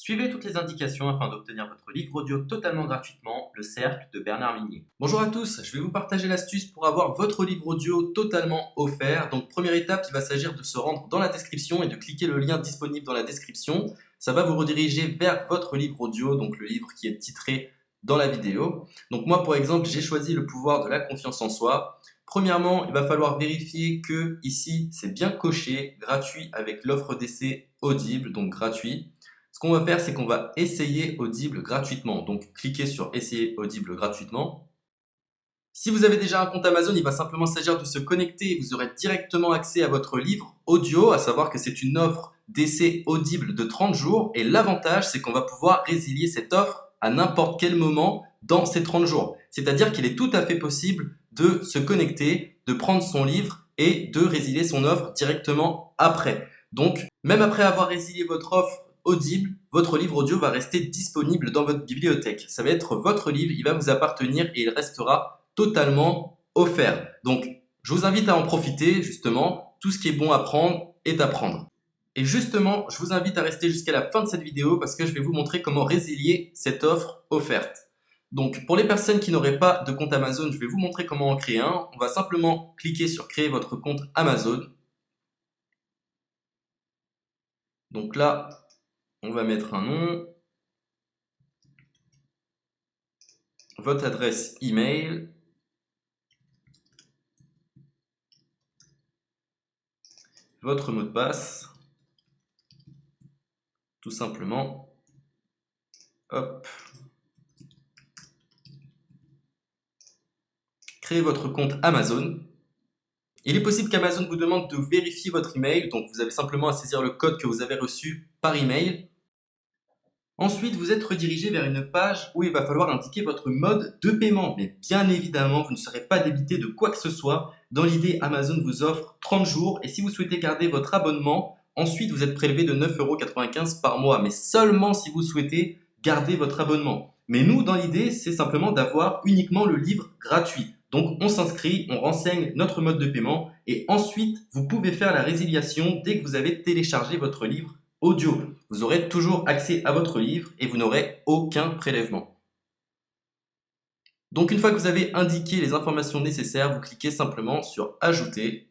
Suivez toutes les indications afin d'obtenir votre livre audio totalement gratuitement, Le Cercle de Bernard Minier. Bonjour à tous, je vais vous partager l'astuce pour avoir votre livre audio totalement offert. Donc première étape, il va s'agir de se rendre dans la description et de cliquer le lien disponible dans la description. Ça va vous rediriger vers votre livre audio, donc le livre qui est titré dans la vidéo. Donc moi par exemple, j'ai choisi Le pouvoir de la confiance en soi. Premièrement, il va falloir vérifier que ici c'est bien coché, gratuit avec l'offre d'essai Audible, donc gratuit. Ce qu'on va faire, c'est qu'on va essayer Audible gratuitement. Donc, cliquez sur Essayer Audible gratuitement. Si vous avez déjà un compte Amazon, il va simplement s'agir de se connecter et vous aurez directement accès à votre livre audio, à savoir que c'est une offre d'essai Audible de 30 jours. Et l'avantage, c'est qu'on va pouvoir résilier cette offre à n'importe quel moment dans ces 30 jours. C'est-à-dire qu'il est tout à fait possible de se connecter, de prendre son livre et de résilier son offre directement après. Donc, même après avoir résilié votre offre Audible, votre livre audio va rester disponible dans votre bibliothèque. Ça va être votre livre, il va vous appartenir et il restera totalement offert. Donc, je vous invite à en profiter, justement. Tout ce qui est bon à prendre est à prendre. Et justement, je vous invite à rester jusqu'à la fin de cette vidéo parce que je vais vous montrer comment résilier cette offre offerte. Donc, pour les personnes qui n'auraient pas de compte Amazon, je vais vous montrer comment en créer un. On va simplement cliquer sur créer votre compte Amazon. Donc là, on va mettre un nom, votre adresse email, votre mot de passe, tout simplement. Hop. Créez votre compte Amazon. Il est possible qu'Amazon vous demande de vérifier votre email, donc vous avez simplement à saisir le code que vous avez reçu par email. Ensuite, vous êtes redirigé vers une page où il va falloir indiquer votre mode de paiement. Mais bien évidemment, vous ne serez pas débité de quoi que ce soit. Dans l'idée, Amazon vous offre 30 jours et si vous souhaitez garder votre abonnement, ensuite vous êtes prélevé de 9,95 € par mois. Mais seulement si vous souhaitez garder votre abonnement. Mais nous, dans l'idée, c'est simplement d'avoir uniquement le livre gratuit. Donc on s'inscrit, on renseigne notre mode de paiement et ensuite vous pouvez faire la résiliation dès que vous avez téléchargé votre livre audio. Vous aurez toujours accès à votre livre et vous n'aurez aucun prélèvement. Donc une fois que vous avez indiqué les informations nécessaires, vous cliquez simplement sur Ajouter.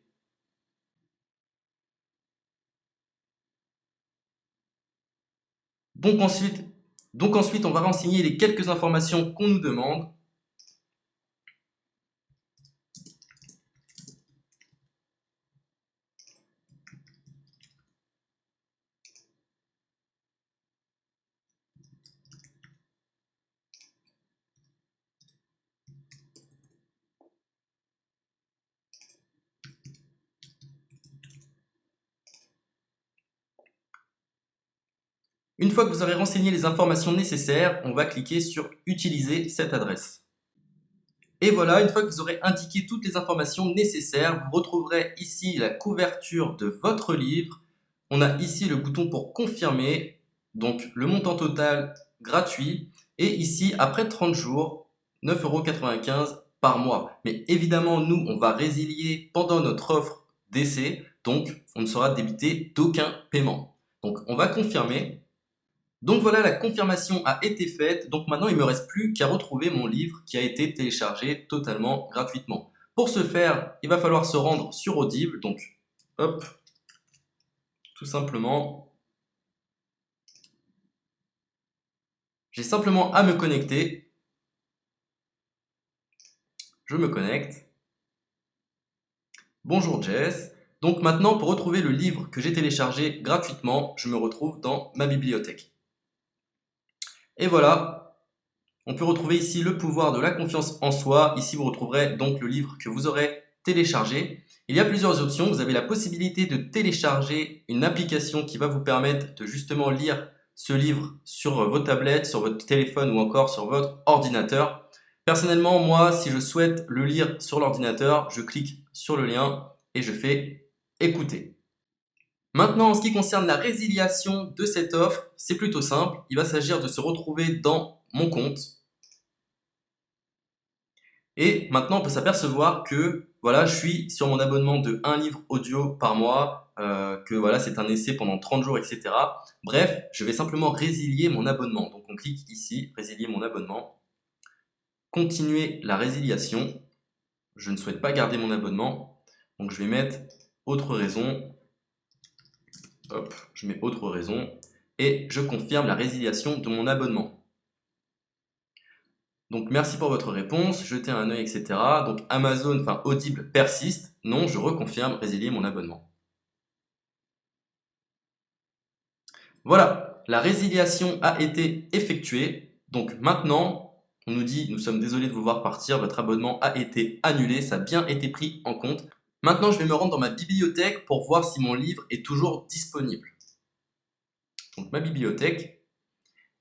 Donc ensuite, on va renseigner les quelques informations qu'on nous demande. Une fois que vous aurez renseigné les informations nécessaires, on va cliquer sur Utiliser cette adresse. Et voilà, une fois que vous aurez indiqué toutes les informations nécessaires, vous retrouverez ici la couverture de votre livre. On a ici le bouton pour confirmer, donc le montant total gratuit. Et ici, après 30 jours, 9,95 € par mois. Mais évidemment, nous, on va résilier pendant notre offre d'essai, donc on ne sera débité d'aucun paiement. Donc on va confirmer. Donc voilà, la confirmation a été faite. Donc maintenant, il ne me reste plus qu'à retrouver mon livre qui a été téléchargé totalement gratuitement. Pour ce faire, il va falloir se rendre sur Audible. Donc, hop, tout simplement. J'ai simplement à me connecter. Je me connecte. Bonjour Jess. Donc maintenant, pour retrouver le livre que j'ai téléchargé gratuitement, je me retrouve dans ma bibliothèque. Et voilà, on peut retrouver ici Le pouvoir de la confiance en soi. Ici, vous retrouverez donc le livre que vous aurez téléchargé. Il y a plusieurs options. Vous avez la possibilité de télécharger une application qui va vous permettre de justement lire ce livre sur vos tablettes, sur votre téléphone ou encore sur votre ordinateur. Personnellement, moi, si je souhaite le lire sur l'ordinateur, je clique sur le lien et je fais écouter. Maintenant, en ce qui concerne la résiliation de cette offre, c'est plutôt simple. Il va s'agir de se retrouver dans mon compte. Et maintenant, on peut s'apercevoir que voilà, je suis sur mon abonnement de 1 livre audio par mois, que voilà, c'est un essai pendant 30 jours, etc. Bref, je vais simplement résilier mon abonnement. Donc on clique ici, résilier mon abonnement, continuer la résiliation. Je ne souhaite pas garder mon abonnement, donc je vais mettre autre raison. Hop, je mets autre raison et je confirme la résiliation de mon abonnement. Donc merci pour votre réponse, jetez un œil, etc. Donc Amazon, enfin Audible persiste. Non, je reconfirme, résilier mon abonnement. Voilà, la résiliation a été effectuée. Donc maintenant, on nous dit, nous sommes désolés de vous voir partir, votre abonnement a été annulé, ça a bien été pris en compte. Maintenant, je vais me rendre dans ma bibliothèque pour voir si mon livre est toujours disponible. Donc ma bibliothèque.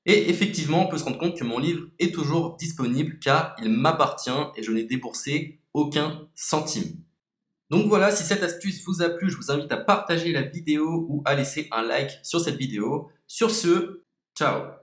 Et effectivement, on peut se rendre compte que mon livre est toujours disponible car il m'appartient et je n'ai déboursé aucun centime. Donc voilà, si cette astuce vous a plu, je vous invite à partager la vidéo ou à laisser un like sur cette vidéo. Sur ce, ciao!